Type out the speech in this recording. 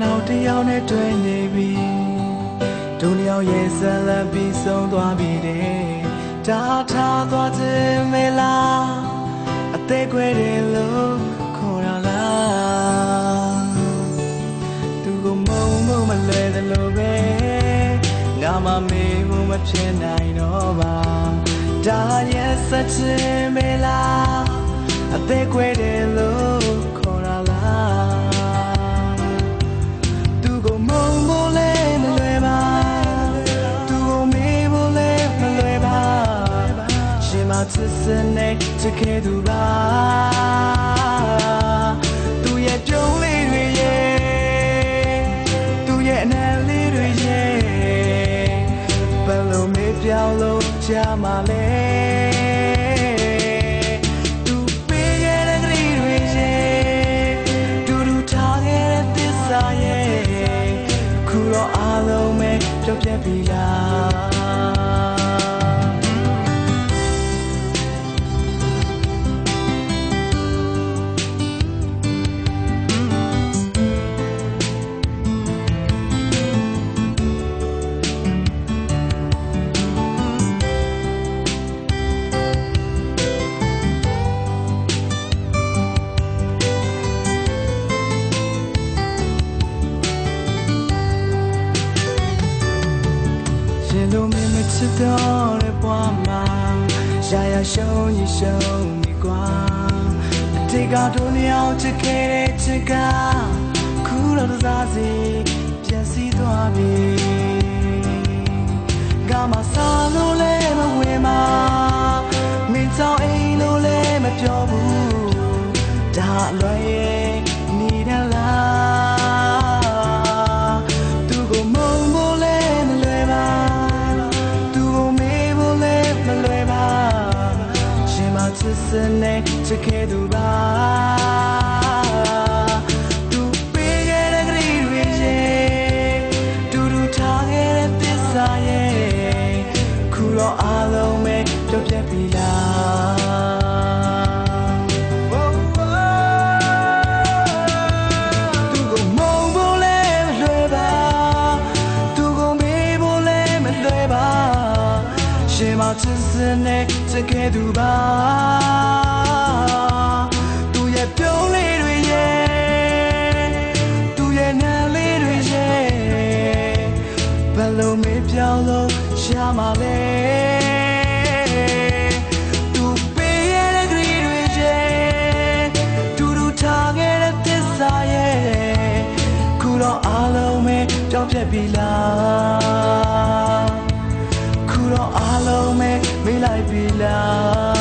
နောက်တယောက်နဲ့တွေ့နေပြီဒုနှစ်ယောက်ရဲ့ဇလံပြီးဆုံးသွားပြီတဲ့ဒါထားသွားခြင်းမလားအသေးခွဲတယ်လို့ခေါ်ရလားသူကိုမုံမလွယ်တယ်လို့ပဲငါမမေးဘူးမဖြစ်နိုင်တော့ပါဒါရဲ့စက်ခြင်းမလားအသေးခွဲတယ်လို့ခေါ်ရလားသူကိုမုံဖို့လဲမလွယ်ပါသူကိုမေးဖို့လဲမလွယ်ပါရှင်မချစ်စနဲ့ချစ်ခဲ့သူပါသူရဲ့ပြုံးလေးတွေရဲ့သူရဲ့အနံလေးတွေရဲ့ဘယ်လိုမေးပြောင်းလို့ချာမလဲပြောပြပြီလို့မင်းမချစ်တော့တဲ့ဘဝမှာရရှုံးရင်ရှုံးနေကွာအတိတ်ကတို့နှစ်ယောက်ချစ်ခဲ့တဲ့ချစ်ကခုတော့တစားစီပြန်စီသွားပြီငါမစားလို့လဲမဝင်ပါမင်းကြောင့်အိမ်လို့လဲမပြောဘူးဒါအလွယ်ရဲ့နေရလားသူကိုမုံဖို့လဲမလွယ်ပါချစ်စနဲ့ချစ်ခဲ့သူပါသူပေးခဲ့တဲ့ကလေးတွေရဲ့တူတူထားခဲ့တဲ့သစ္စာရဲ့ခုတော့အားလုံးပဲပြောပြပြီလားသူကိုမုံဖို့လဲမလွယ်ပါသူကိုမေးဖို့လဲမလွယ်ပါရှင်မချစ်စနဲ့ချစ်ခဲ့သူပါသူရဲ့ပြုံးလေးတွေရဲ့သူရဲ့နာလေးတွေရဲ့ဘယ်လိုမေးပြောင်းလို့ရှာမလဲသူပေးရတဲ့ကလေးတွေရဲ့တူတူထားခဲ့တဲ့သစ္စာရဲ့ခုတော့အားလုံးပဲကြောက်ပြက်ပြီလားခုတော့အားလုံးပဲမေးလိုက်ပြီလား